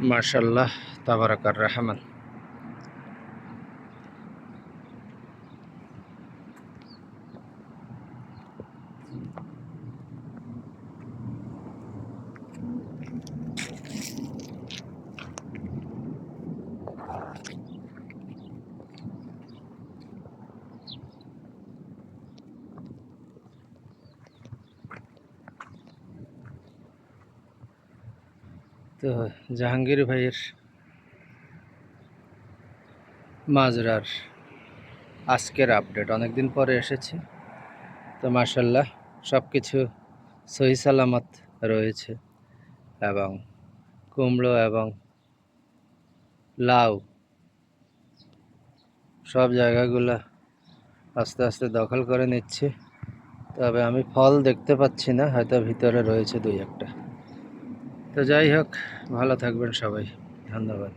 মাশাআল্লাহ, তাবারাকার রহমান। তো জাহাঙ্গীর ভাইয়ের মাজরার আজকের আপডেট, অনেকদিন পরে এসেছে। তো মাশাআল্লাহ সব কিছু সহি সালামত রয়েছে, এবং কুমড়ো এবং লাউ সব জায়গাগুলো আস্তে আস্তে দখল করে নিচ্ছে। তবে আমি ফল দেখতে পাচ্ছি না, হয়তো ভিতরে রয়েছে দুই একটা। তো যাই হোক, ভালো থাকবেন সবাই, ধন্যবাদ।